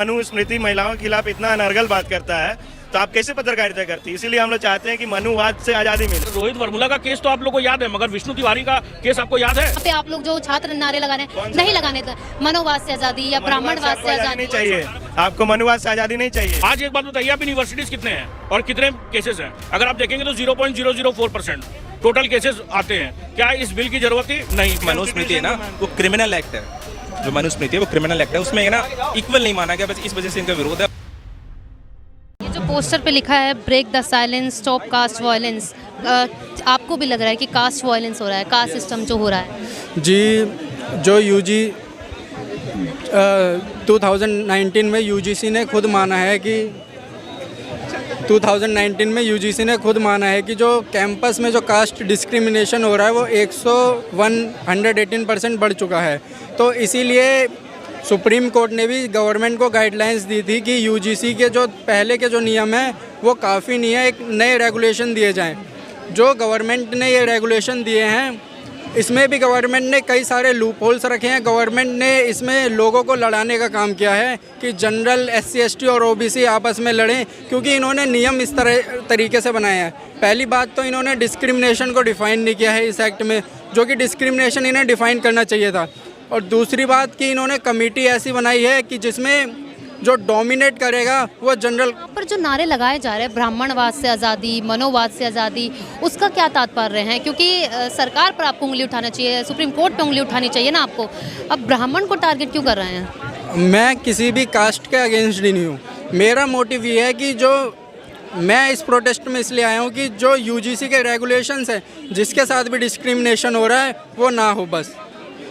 मनुस्मृति महिलाओं के खिलाफ इतना अनर्गल बात करता है तो आप कैसे पत्रकारिता करती है? इसीलिए हम लोग चाहते हैं कि मनुवाद से आजादी मिले। रोहित वर्मुला का केस तो आप लोग को याद है, मगर विष्णु तिवारी का केस आपको याद है? पे आप लोग जो छात्र नारे लगाने नहीं लगाने थे, मनोवाद से आजादी या ब्राह्मणवाद से आजादी नहीं चाहिए आपको, मनुवाद से आजादी नहीं चाहिए। आज एक बात बताइए, आप यूनिवर्सिटीज कितने हैं और कितने केसेस हैं? अगर आप देखेंगे तो 0.004% टोटल केसेस आते हैं। क्या इस बिल की जरूरत थी? नहीं। मनुस्मृति है ना, वो क्रिमिनल एक्ट है। जो मनुस्मृति है वो क्रिमिनल एक्ट है, उसमें है ना इक्वल नहीं माना गया, बस इस वजह से इनका विरोध है। ये जो पोस्टर पे लिखा है break the silence, stop caste violence, आपको भी लग रहा है कि कास्ट वायलेंस हो रहा है, कास्ट सिस्टम जो हो रहा है? जी, जो यूजी 2019 में यूजीसी ने खुद माना है कि 2019 में यूजीसी ने खुद माना है कि जो कैंपस में जो कास्ट डिस्क्रिमिनेशन हो रहा है वो 118% बढ़ चुका है। तो इसीलिए सुप्रीम कोर्ट ने भी गवर्नमेंट को गाइडलाइंस दी थी कि यूजीसी के जो पहले के जो नियम हैं वो काफ़ी नहीं है, एक नए रेगुलेशन दिए जाएं। जो गवर्नमेंट ने ये रेगुलेशन दिए हैं इसमें भी गवर्नमेंट ने कई सारे लूप होल्स रखे हैं। गवर्नमेंट ने इसमें लोगों को लड़ाने का काम किया है कि जनरल, SC ST और OBC आपस में लड़ें, क्योंकि इन्होंने नियम इस तरीके से बनाए हैं। पहली बात तो इन्होंने डिस्क्रिमिनेशन को डिफ़ाइन नहीं किया है इस एक्ट में, जो कि डिस्क्रिमिनेशन इन्हें डिफ़ाइन करना चाहिए था। और दूसरी बात कि इन्होंने कमेटी ऐसी बनाई है कि जिसमें जो डोमिनेट करेगा वो जनरल। यहाँ पर जो नारे लगाए जा रहे हैं ब्राह्मणवाद से आज़ादी, मनोवाद से आज़ादी, उसका क्या तात्पर्य है? क्योंकि सरकार पर आपको उंगली उठाना चाहिए, सुप्रीम कोर्ट पे उंगली उठानी चाहिए ना आपको। अब ब्राह्मण को टारगेट क्यों कर रहे हैं? मैं किसी भी कास्ट के अगेंस्ट नहीं हूँ। मेरा मोटिव ये है कि जो मैं इस प्रोटेस्ट में इसलिए आया हूँ कि जो यूजीसी के रेगुलेशंस हैं जिसके साथ भी डिस्क्रिमिनेशन हो रहा है वो ना हो बस।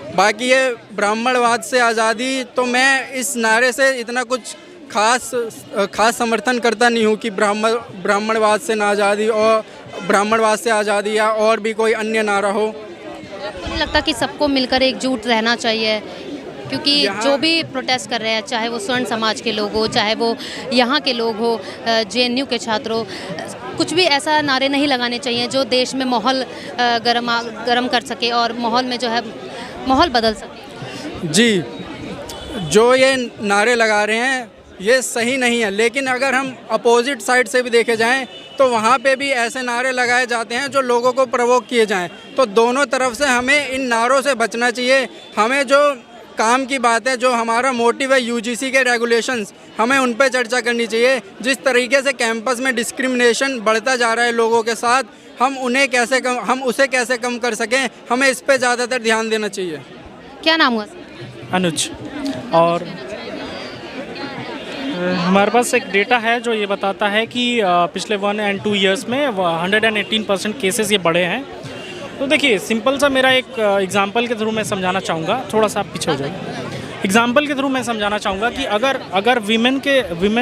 बाकी ये ब्राह्मणवाद से आज़ादी, तो मैं इस नारे से इतना कुछ खास समर्थन करता नहीं हूँ कि ब्राह्मणवाद से ना आज़ादी और ब्राह्मणवाद से आज़ादी या और भी कोई अन्य नारा हो। आपको नहीं लगता कि सबको मिलकर एकजुट रहना चाहिए? क्योंकि जो भी प्रोटेस्ट कर रहे हैं, चाहे वो स्वर्ण समाज के लोग हो, चाहे वो यहाँ के लोग हो, JNU के छात्र हो, कुछ भी ऐसा नारे नहीं लगाने चाहिए जो देश में माहौल गर्म कर सके और माहौल में जो है माहौल बदल सके। जी, जो ये नारे लगा रहे हैं ये सही नहीं है, लेकिन अगर हम अपोजिट साइड से भी देखे जाएं तो वहाँ पे भी ऐसे नारे लगाए जाते हैं जो लोगों को प्रवोक किए जाएं। तो दोनों तरफ से हमें इन नारों से बचना चाहिए। हमें जो काम की बात है, जो हमारा मोटिव है यूजीसी के रेगुलेशंस, हमें उन पर चर्चा करनी चाहिए। जिस तरीके से कैंपस में डिस्क्रिमिनेशन बढ़ता जा रहा है लोगों के साथ, हम उसे कैसे कम कर सकें, हमें इस पे ज़्यादातर ध्यान देना चाहिए। क्या नाम हुआ? अनुज। और हमारे पास एक डेटा है जो ये बताता है कि पिछले 1 और 2 ईयर्स में 118% केसेस ये बढ़े हैं। तो देखिए, सिंपल सा मेरा एक एग्जांपल के थ्रू मैं समझाना चाहूँगा। थोड़ा सा आप पीछे हो जाइए। एग्जांपल के थ्रू मैं समझाना चाहूँगा कि अगर वीमेन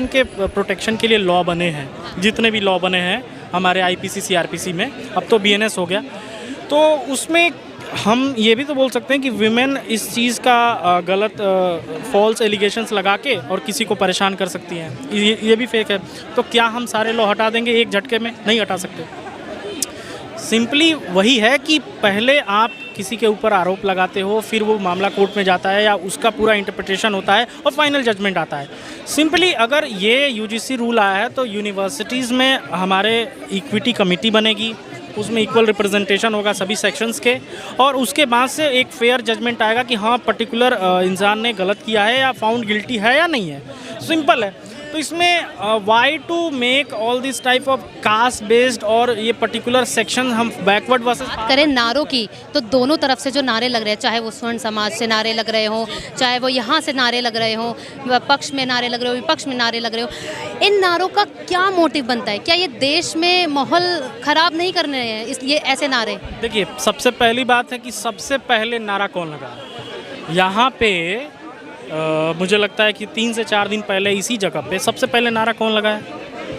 के प्रोटेक्शन के लिए लॉ बने हैं, जितने भी लॉ बने हैं हमारे IPC CRPC में, अब तो BNS हो गया, तो उसमें हम ये भी तो बोल सकते हैं कि वीमेन इस चीज़ का गलत फॉल्स एलिगेशंस लगा के और किसी को परेशान कर सकती हैं। ये भी फेक है। तो क्या हम सारे लॉ हटा देंगे एक झटके में? नहीं हटा सकते। सिंपली वही है कि पहले आप किसी के ऊपर आरोप लगाते हो, फिर वो मामला कोर्ट में जाता है या उसका पूरा इंटरप्रिटेशन होता है और फाइनल जजमेंट आता है। सिंपली अगर ये यूजीसी रूल आया है तो यूनिवर्सिटीज़ में हमारे इक्विटी कमेटी बनेगी, उसमें इक्वल रिप्रेजेंटेशन होगा सभी सेक्शंस के, और उसके बाद से एक फेयर जजमेंट आएगा कि हाँ पर्टिकुलर इंसान ने गलत किया है या फाउंड गिल्टी है या नहीं है। सिंपल है। तो इसमें why to make all this type of caste based और ये पर्टिकुलर सेक्शन हम बैकवर्ड वर्सेस करें नारों की, तो दोनों तरफ से जो नारे लग रहे हैं, चाहे वो स्वर्ण समाज से नारे लग रहे हों, चाहे वो यहाँ से नारे लग रहे हों, पक्ष में नारे लग रहे हो, विपक्ष में नारे लग रहे हो, इन नारों का क्या मोटिव बनता है? क्या ये देश में माहौल ख़राब नहीं करने हैं इसलिए ऐसे नारे? देखिए, सबसे पहली बात है कि सबसे पहले नारा कौन लगा यहाँ पे? मुझे लगता है कि 3 से 4 दिन पहले इसी जगह पे सबसे पहले नारा कौन लगाया?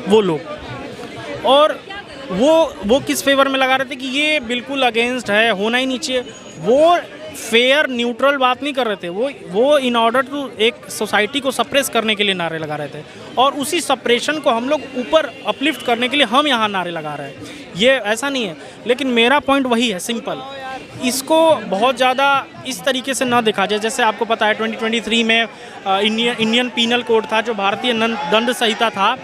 वो लोग। और वो किस फेवर में लगा रहे थे कि ये बिल्कुल अगेंस्ट है, होना ही नहीं चाहिए। वो फेयर न्यूट्रल बात नहीं कर रहे थे। वो इन ऑर्डर टू एक सोसाइटी को सप्रेस करने के लिए नारे लगा रहे थे, और उसी सप्रेशन को हम लोग ऊपर अपलिफ्ट करने के लिए हम यहाँ नारे लगा रहे हैं। ये ऐसा नहीं है। लेकिन मेरा पॉइंट वही है, सिंपल, इसको बहुत ज़्यादा इस तरीके से ना देखा जाए। जैसे आपको पता है 2023 में इंडियन पीनल कोड था, जो भारतीय दंड संहिता था,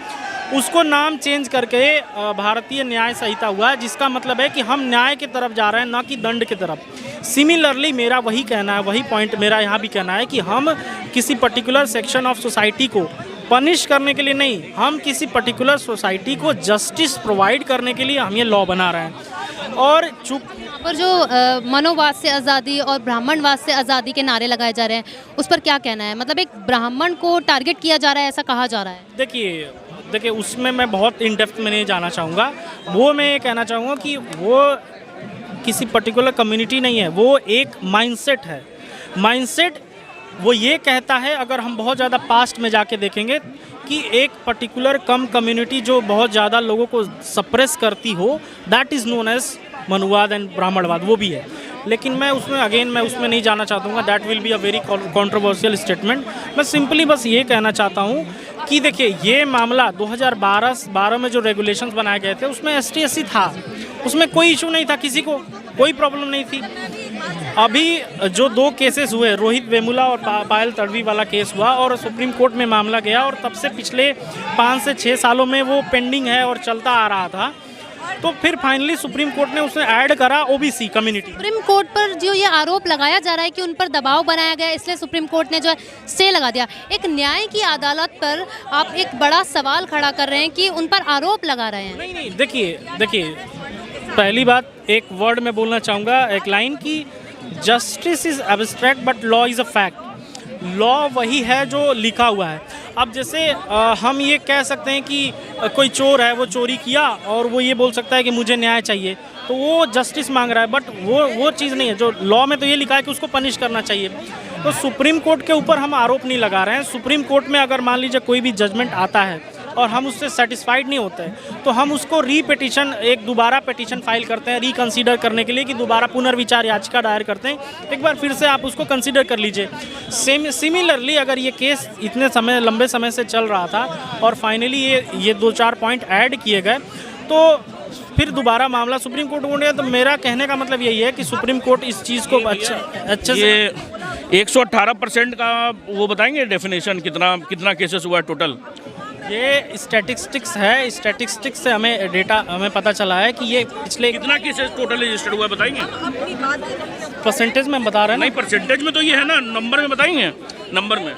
उसको नाम चेंज करके भारतीय न्याय संहिता हुआ है, जिसका मतलब है कि हम न्याय की तरफ जा रहे हैं, ना कि दंड की तरफ। सिमिलरली मेरा वही कहना है, वही पॉइंट मेरा यहाँ भी कहना है कि हम किसी पर्टिकुलर सेक्शन ऑफ सोसाइटी को पनिश करने के लिए नहीं, हम किसी पर्टिकुलर सोसाइटी को जस्टिस प्रोवाइड करने के लिए हम ये लॉ बना रहे हैं। और चूँकि पर जो मनोवाद से आज़ादी और ब्राह्मणवाद से आज़ादी के नारे लगाए जा रहे हैं, उस पर क्या कहना है? मतलब एक ब्राह्मण को टारगेट किया जा रहा है, ऐसा कहा जा रहा है। देखिए उसमें मैं बहुत इन डेप्थ में नहीं जाना चाहूँगा। वो मैं ये कहना चाहूँगा कि वो किसी पर्टिकुलर कम्युनिटी नहीं है, वो एक माइंडसेट है। माइंडसेट वो ये कहता है, अगर हम बहुत ज़्यादा पास्ट में जाके देखेंगे, कि एक पर्टिकुलर कम्युनिटी जो बहुत ज़्यादा लोगों को सप्रेस करती हो, दैट इज़ नोन एज मनुवाद एंड ब्राह्मणवाद, वो भी है। लेकिन मैं उसमें नहीं जाना चाहता हूँ। That will be a very controversial statement. मैं सिंपली बस ये कहना चाहता हूँ कि देखिए, ये मामला 2012 में जो रेगुलेशंस बनाए गए थे, उसमें ST SC था, उसमें कोई इशू नहीं था, किसी को कोई प्रॉब्लम नहीं थी। अभी जो 2 केसेस हुए, रोहित वेमुला और पायल तड़वी वाला केस हुआ और सुप्रीम कोर्ट में मामला गया, और तब से पिछले 5 से 6 सालों में वो पेंडिंग है और चलता आ रहा था। तो फिर फाइनली सुप्रीम कोर्ट ने उसमें ऐड करा OBC कम्युनिटी। सुप्रीम कोर्ट पर जो ये आरोप लगाया जा रहा है कि उन पर दबाव बनाया गया, इसलिए सुप्रीम कोर्ट ने जो है स्टे लगा दिया। एक न्याय की अदालत पर आप एक बड़ा सवाल खड़ा कर रहे हैं कि उन पर आरोप लगा रहे हैं। नहीं, देखिए पहली बात एक वर्ड में बोलना चाहूँगा, एक लाइन की justice is abstract but law is a fact. Law वही है जो लिखा हुआ है। अब जैसे हम ये कह सकते हैं कि कोई चोर है, वो चोरी किया और वो ये बोल सकता है कि मुझे न्याय चाहिए, तो वो जस्टिस मांग रहा है, बट वो चीज़ नहीं है। जो लॉ में तो ये लिखा है कि उसको पनिश करना चाहिए। तो सुप्रीम कोर्ट के ऊपर हम आरोप नहीं लगा रहे हैं। सुप्रीम कोर्ट में अगर मान लीजिए कोई भी जजमेंट आता है और हम उससे सेटिस्फाइड नहीं होते हैं, तो हम उसको दोबारा पिटीशन फाइल करते हैं रिकंसीडर करने के लिए, कि दोबारा पुनर्विचार याचिका दायर करते हैं, एक बार फिर से आप उसको कंसीडर कर लीजिए। सिमिलरली अगर ये केस इतने लंबे समय से चल रहा था और फाइनली ये 2-4 पॉइंट ऐड किए गए, तो फिर दोबारा मामला सुप्रीम कोर्ट में गया। तो मेरा कहने का मतलब यही है कि सुप्रीम कोर्ट इस चीज़ को अच्छे से 118% का वो बताएंगे डेफिनेशन, कितना केसेस हुआ है टोटल? ये स्टैटिस्टिक्स है। स्टैटिस्टिक्स से हमें पता चला है कि ये पिछले कितना केसेस टोटल रजिस्टर्ड हुआ है, बताएंगे? परसेंटेज में बता रहे हैं। नहीं, परसेंटेज में तो ये है ना, नंबर में बताएंगे? नंबर में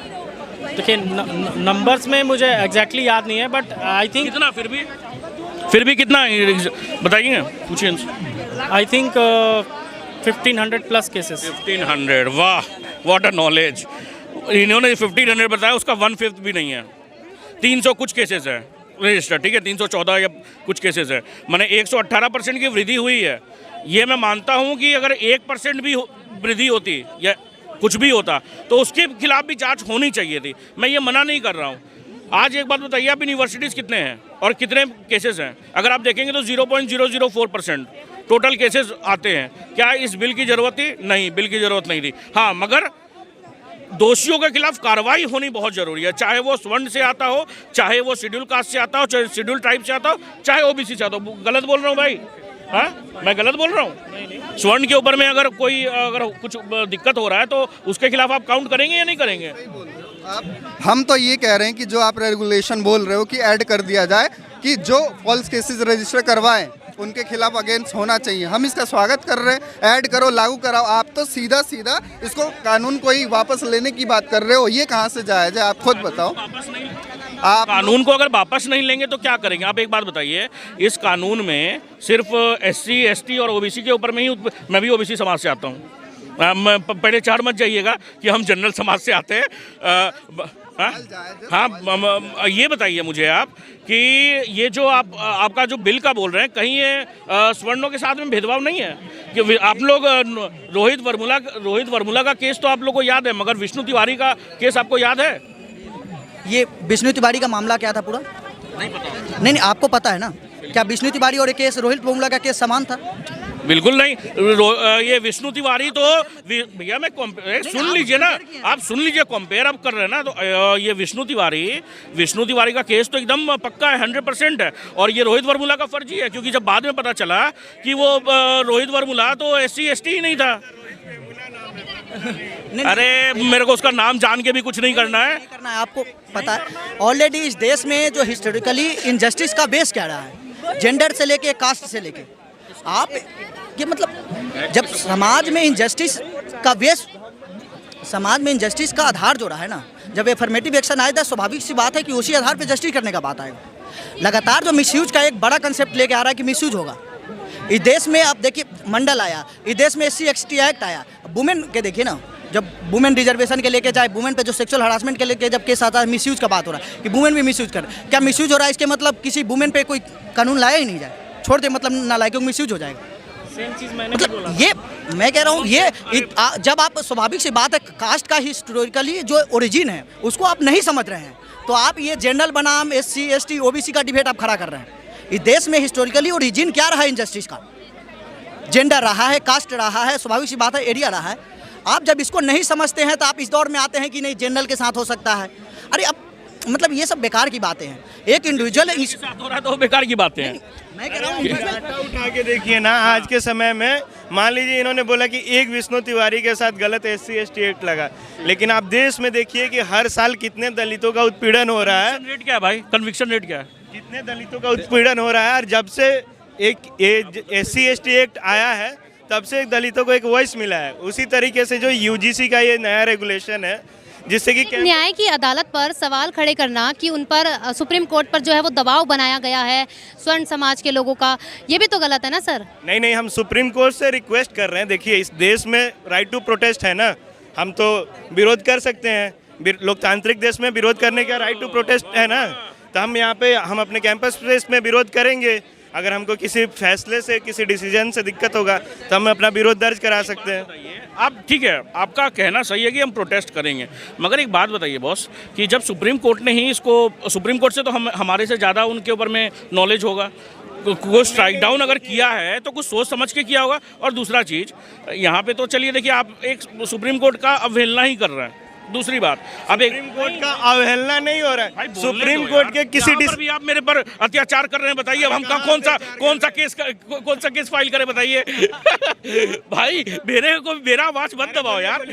देखिए, नंबर्स में मुझे एग्जैक्टली याद नहीं है, बट आई थिंक कितना फिर भी कितना बताइए, पूछिए। I think 1500 plus cases. 1500, वाह, व्हाट अ नॉलेज। इन्होंने 1500 बताया, उसका 1/5 भी नहीं है। 300 कुछ केसेस है रजिस्टर, ठीक है, 314 या कुछ केसेस है, माने 118% की वृद्धि हुई है। ये मैं मानता हूँ कि अगर 1% भी वृद्धि होती या कुछ भी होता तो उसके खिलाफ भी जांच होनी चाहिए थी। मैं ये मना नहीं कर रहा हूँ। आज एक बात बताइए, आप यूनिवर्सिटीज़ कितने हैं और कितने केसेस हैं? अगर आप देखेंगे तो 0.004% टोटल केसेस आते हैं। क्या इस बिल की ज़रूरत थी? नहीं, बिल की ज़रूरत नहीं थी। हाँ, मगर दोषियों के खिलाफ कार्रवाई होनी बहुत ज़रूरी है, चाहे वो स्वर्ण से आता हो, चाहे वो शेड्यूल कास्ट से आता हो, चाहे शेड्यूल ट्राइब से आता हो, चाहे OBC से आता हो। गलत बोल रहा हूँ भाई? हाँ, मैं गलत बोल रहा हूँ? स्वर्ण के ऊपर में अगर कुछ दिक्कत हो रहा है तो उसके खिलाफ आप काउंट करेंगे या नहीं करेंगे? हम तो ये कह रहे हैं कि जो आप रेगुलेशन बोल रहे हो कि ऐड कर दिया जाए, कि जो फॉल्स केसेस रजिस्टर करवाएं उनके खिलाफ अगेंस्ट होना चाहिए। हम इसका स्वागत कर रहे हैं, ऐड करो, लागू कराओ। आप तो सीधा इसको कानून को ही वापस लेने की बात कर रहे हो, ये कहाँ से जायज़ है? आप खुद बताओ। आप कानून को अगर वापस नहीं लेंगे तो क्या करेंगे? आप एक बात बताइए, इस कानून में सिर्फ SC ST और OBC के ऊपर में ही, मैं भी OBC समाज से आता हूँ, पहले 4 मत जाइएगा कि हम जनरल समाज से आते हैं। हाँ, ये बताइए मुझे आप कि ये जो आपका जो बिल का बोल रहे हैं, कहीं ये सवर्णों के साथ में भेदभाव नहीं है? कि आप लोग रोहित वर्मुला का केस तो आप लोग को याद है, मगर विष्णु तिवारी का केस आपको याद है? ये विष्णु तिवारी का मामला क्या था पूरा? नहीं पता। नहीं, आपको पता है ना? क्या विष्णु तिवारी और केस रोहित वर्मुला का केस समान था? बिल्कुल नहीं। ये विष्णु तिवारी तो भैया मैं सुन लीजिए ना, आप सुन लीजिए, कंपेयर आप कर रहे हैं ना, तो ये विष्णु तिवारी का केस तो एकदम पक्का है, 100% है। और ये रोहित वर्मुला का फर्जी है, क्योंकि जब बाद में पता चला कि वो रोहित वर्मुला तो SC ST ही नहीं था। अरे मेरे को उसका नाम जान के भी कुछ नहीं करना है, आपको पता है ऑलरेडी इस देश में जो हिस्टोरिकली इनजस्टिस का बेस क्या रहा है, जेंडर से लेके कास्ट से लेके, आप ये मतलब जब समाज में इनजस्टिस का बेस, समाज में इनजस्टिस का आधार जो रहा है ना, जब एफर्मेटिव एक्शन आया था, स्वाभाविक सी बात है कि उसी आधार पे जस्टिस करने का बात आएगा। लगातार जो मिसयूज का एक बड़ा कंसेप्ट लेके आ रहा है कि मिसयूज होगा इस देश में। आप देखिए मंडल आया, इस देश में SC ST एक्ट आया, वुमेन के देखिए ना, जब वुमेन रिजर्वेशन के लेके, चाहे वुमेन पे जो सेक्सुअल हरासमेंट के लेके जब केस आता है, मिसयूज का बात हो रहा है कि वुमेन भी मिसयूज कर, क्या मिसयूज हो रहा है इसके मतलब किसी वुमेन पे कोई कानून लाया ही नहीं जाए, छोड़ दे मतलब ना लाए, क्योंकि मिसयूज हो जाएगा। सेम चीज़ मैंने भी बोला। ये मैं कह रहा हूँ, ये जब आप स्वाभाविक सी बात है, कास्ट का हिस्टोरिकली जो ओरिजिन है उसको आप नहीं समझ रहे हैं, तो आप ये जनरल बनाम SC ST OBC का डिबेट आप खड़ा कर रहे हैं। इस देश में हिस्टोरिकली ओरिजिन क्या रहा है इनजस्टिस का, जेंडर रहा है, कास्ट रहा है, स्वाभाविक सी बात है एरिया रहा है। आप जब इसको नहीं समझते हैं तो आप इस दौर में आते हैं कि नहीं जनरल के साथ हो सकता है। अरे अब मतलब ये सब बेकार की बातें हैं। एक इंडिविजुअल हो रहा तो बेकार की बातें हैं। मैं कह रहा हूँ उठा के देखिए ना, आज के समय में मान लीजिए इन्होंने बोला कि एक विष्णु तिवारी के साथ गलत SC ST एक्ट लगा, लेकिन आप देश में देखिए कि हर साल कितने दलितों का उत्पीड़न हो रहा है। रेट क्या है भाई, कन्विक्शन रेट क्या है, कितने दलितों का उत्पीड़न हो रहा है। और जब से एक SC ST एक्ट आया है तब से दलितों को एक वॉइस मिला है। उसी तरीके से जो UGC का ये नया रेगुलेशन है, जिससे कि न्याय की अदालत पर सवाल खड़े करना कि उन पर सुप्रीम कोर्ट पर जो है वो दबाव बनाया गया है स्वर्ण समाज के लोगों का, ये भी तो गलत है ना सर। नहीं, हम सुप्रीम कोर्ट से रिक्वेस्ट कर रहे हैं। देखिए इस देश में राइट टू प्रोटेस्ट है ना, हम तो विरोध कर सकते हैं, लोकतांत्रिक देश में विरोध करने का राइट टू प्रोटेस्ट है ना, तो हम यहाँ पे हम अपने कैंपस प्लेस में विरोध करेंगे। अगर हमको किसी फैसले से, किसी डिसीजन से दिक्कत होगा तो हम अपना विरोध दर्ज करा सकते हैं। आप ठीक है, आपका कहना सही है कि हम प्रोटेस्ट करेंगे, मगर एक बात बताइए बॉस कि जब सुप्रीम कोर्ट ने ही इसको, सुप्रीम कोर्ट से तो हमारे से ज़्यादा उनके ऊपर में नॉलेज होगा, को स्ट्राइक डाउन अगर किया है तो कुछ सोच समझ के किया होगा। और दूसरा चीज़ यहाँ पे तो चलिए देखिए, आप एक सुप्रीम कोर्ट का अवहेलना ही कर रहे हैं। दूसरी बात, अब एक सुप्रीम कोर्ट का अवहेलना नहीं हो रहा है, सुप्रीम कोर्ट के किसी भी आप मेरे पर अत्याचार कर रहे हैं, बताइए अब हम कौन सा केस फाइल करें, बताइए भाई मेरा आवाज मत दबाओ यार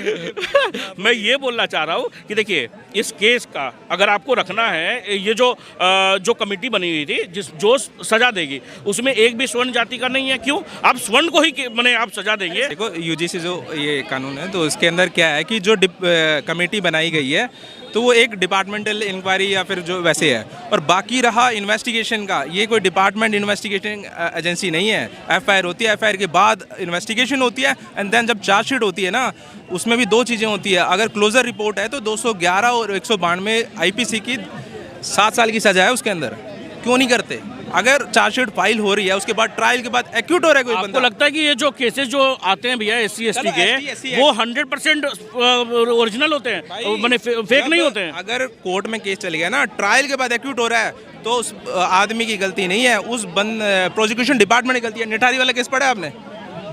मैं ये बोलना चाह रहा हूँ कि देखिए इस केस का अगर आपको रखना है, ये जो कमेटी बनी हुई थी जो सजा देगी, उसमें एक भी स्वर्ण जाति का नहीं है। क्यों आप स्वर्ण को ही मैंने आप सजा देंगे? देखो UGC जो ये कानून है, तो इसके अंदर क्या है कि जो कमेटी बनाई गई है तो वो एक डिपार्टमेंटल इंक्वायरी या फिर जो वैसे है, और बाकी रहा इन्वेस्टिगेशन का, ये कोई डिपार्टमेंट इन्वेस्टिगेशन एजेंसी नहीं है। FIR होती है, FIR के बाद इन्वेस्टिगेशन होती है, एंड देन जब चार्जशीट होती है ना, उसमें भी दो चीज़ें होती है। अगर क्लोजर रिपोर्ट है तो 211 और 192 IPC की 7 साल की सजा है उसके अंदर, क्यों नहीं करते? अगर चार्जशीट फाइल हो रही है उसके बाद ट्रायल के बाद एक्यूट हो रहा है कोई बंदा, आपको लगता है कि ये जो केसेस जो आते हैं भैया SC ST के, वो 100% ओरिजिनल होते हैं, मैंने फेक नहीं होते हैं? अगर कोर्ट में केस चल गया ना, ट्रायल के बाद एक्यूट हो रहा है, तो उस आदमी की गलती नहीं है, उस प्रोसिक्यूशन डिपार्टमेंट की गलती है। निठारी वाला केस पढ़ा है आपने?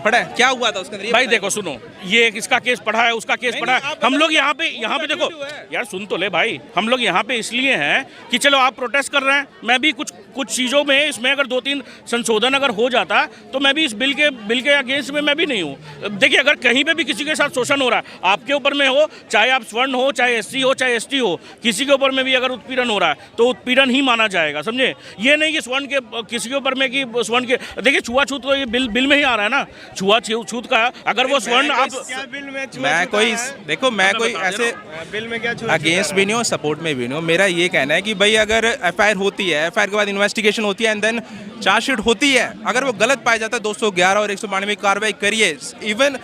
पढ़ा है? क्या हुआ था उसके अंदर? भाई देखो सुनो, ये इसका केस पढ़ा है, उसका केस पढ़ा है। हम लोग यहाँ पे देखो यार, सुन तो ले भाई, हम लोग यहाँ पे इसलिए हैं कि चलो आप प्रोटेस्ट कर रहे हैं, मैं भी कुछ चीज़ों में इसमें अगर 2-3 संशोधन अगर हो जाता तो मैं भी इस बिल के अगेंस्ट में मैं भी नहीं हूँ। देखिए अगर कहीं पे भी किसी के साथ शोषण हो रहा है, आपके ऊपर में हो, चाहे आप स्वर्ण हो, चाहे SC हो, चाहे ST हो, किसी के ऊपर में भी अगर उत्पीड़न हो रहा है तो उत्पीड़न ही माना जाएगा, समझे? ये नहीं कि स्वर्ण के किसी के ऊपर में कि स्वर्ण के, देखिए छुआछूत तो ये बिल में ही आ रहा है ना, छूत का। अगर वो स्वर्ण आप बिल में मैं कोई देखो, मैं कोई ऐसे बिल में क्या अगेंस्ट भी नहीं हूँ, सपोर्ट में भी नहीं हूँ। मेरा ये कहना है कि भाई अगर FIR होती है, FIR के बाद इन्वेस्टिगेशन होती है, एंड देन चार्जशीट होती है, अगर वो गलत पाया जाता है 211 और 192 की कार्रवाई करिए। इवन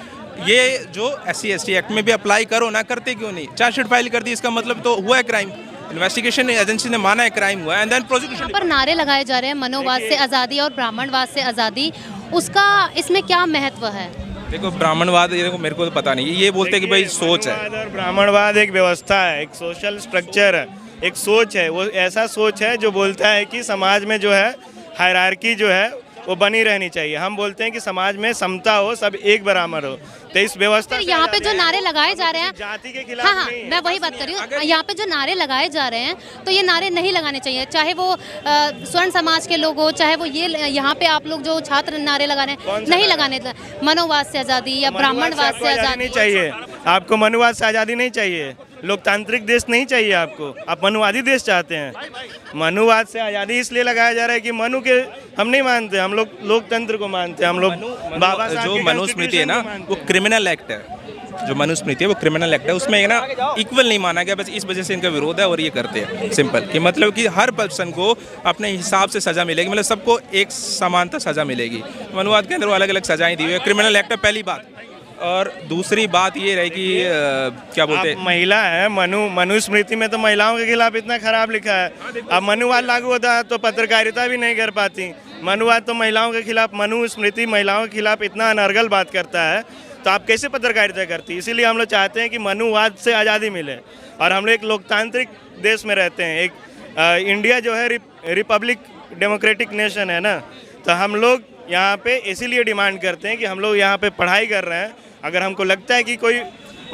ये जो SC ST एक्ट में भी अप्लाई करो ना, करते क्यों नहीं? चार्जशीट फाइल कर दी, इसका मतलब तो हुआ है क्राइम, इन्वेस्टिगेशन एजेंसी ने माना है क्राइम हुआ है, एंड देन प्रोसिक्यूशन पर नारे लगाए जा रहे हैं मनोवाद से आज़ादी और ब्राह्मणवाद से आज़ादी, उसका इसमें क्या महत्व है? देखो ब्राह्मणवाद, ये देखो मेरे को तो पता नहीं, ये बोलते हैं कि भाई सोच है। और ब्राह्मणवाद एक व्यवस्था है, एक सोशल स्ट्रक्चर है, एक सोच है। वो ऐसा सोच है जो बोलता है कि समाज में जो है हायरार्की जो है वो बनी रहनी चाहिए। हम बोलते हैं कि समाज में समता हो, सब एक बराबर हो। तो इस व्यवस्था फिर से यहाँ पे आज़ादी जो है। नारे लगाए जा रहे हैं, जाति के खिलाफ हाँ हाँ नहीं है। मैं वही बात कर रही हूँ, यहाँ पे जो नारे लगाए जा रहे हैं तो ये नारे नहीं लगाने चाहिए, चाहे वो स्वर्ण समाज के लोग हो, चाहे वो ये यहाँ पे आप लोग जो छात्र नारे लगा रहे कौन हैं, सा नहीं नारा? लगाने मनोवाद से आज़ादी या ब्राह्मणवाद आपको से आज़ादी आज़ादी नहीं चाहिए, आपको मनुवाद से आज़ादी नहीं चाहिए, लोकतांत्रिक देश नहीं चाहिए आपको, आप मनुवादी देश चाहते हैं। मनुवाद से आज़ादी इसलिए लगाया जा रहा है कि मनु के हम नहीं मानते, हम लोग लोकतंत्र को मानते हैं। हम लोग बाबा साहब जो के मनुस्मृति है ना, Constitution को वो क्रिमिनल एक्ट है। जो मनुस्मृति है वो क्रिमिनल एक्ट है, उसमें है ना इक्वल नहीं माना गया, बस इस वजह से इनका विरोध है और ये करते हैं। सिंपल कि मतलब कि हर पर्सन को अपने हिसाब से सज़ा मिलेगी, मतलब सबको एक समानता सज़ा मिलेगी। मनुवाद के अंदर वो अलग अलग सजाएं दी हुई है, क्रिमिनल एक्ट है पहली बात। और दूसरी बात ये रही कि क्या बोलते आप महिला है, मनुस्मृति में तो महिलाओं के खिलाफ इतना खराब लिखा है। अब मनुवाद लागू होता तो पत्रकारिता भी नहीं कर पाती। मनुवाद तो महिलाओं के खिलाफ, मनुस्मृति महिलाओं के खिलाफ इतना अनर्गल बात करता है, तो आप कैसे पत्रकारिता करती? इसीलिए हम लोग चाहते हैं कि मनुवाद से आज़ादी मिले। और हम लोग एक लोकतांत्रिक देश में रहते हैं, एक इंडिया जो है रिपब्लिक डेमोक्रेटिक नेशन है ना, तो हम लोग यहाँ पे इसीलिए डिमांड करते हैं कि हम लोग यहाँ पे पढ़ाई कर रहे हैं। अगर हमको लगता है कि कोई,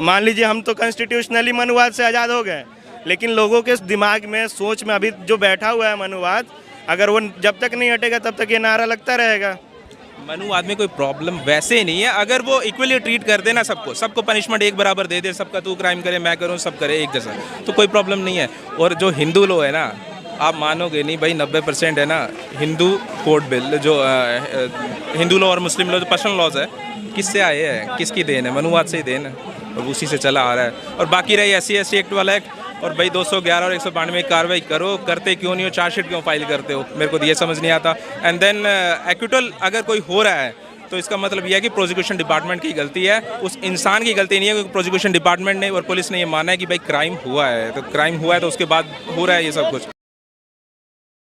मान लीजिए हम तो कॉन्स्टिट्यूशनली मनुवाद से आज़ाद हो गए, लेकिन लोगों के दिमाग में, सोच में अभी जो बैठा हुआ है मनुवाद, अगर वो जब तक नहीं हटेगा तब तक ये नारा लगता रहेगा। मनुवाद में कोई प्रॉब्लम वैसे ही नहीं है, अगर वो इक्वली ट्रीट कर देना सबको पनिशमेंट एक बराबर दे दे, सबका तू क्राइम करे मैं करूँ सब करे एक जैसा, तो कोई प्रॉब्लम नहीं है। और जो हिंदू लोग है ना, आप मानोगे नहीं भाई, 90% है ना हिंदू कोड बिल, जो हिंदू लॉ और मुस्लिम लॉ, जो पर्सनल लॉज है, किससे आए हैं, किसकी देन है? मनुवाद से ही देन है, और उसी से चला आ रहा है। और बाकी रही SC/ST एक्ट वाला एक्ट, और भाई 211 और 192 कार्रवाई करो, करते क्यों नहीं हो? चार्जशीट क्यों फाइल करते हो? मेरे को तो ये समझ नहीं आता। एंड देन एक्विटल अगर कोई हो रहा है तो इसका मतलब यह है कि प्रोसिक्यूशन डिपार्टमेंट की गलती है, उस इंसान की गलती नहीं है, क्योंकि प्रोसिक्यूशन डिपार्टमेंट ने और पुलिस ने ये माना है कि भाई क्राइम हुआ है, तो क्राइम हुआ है तो उसके बाद हो रहा है ये सब कुछ।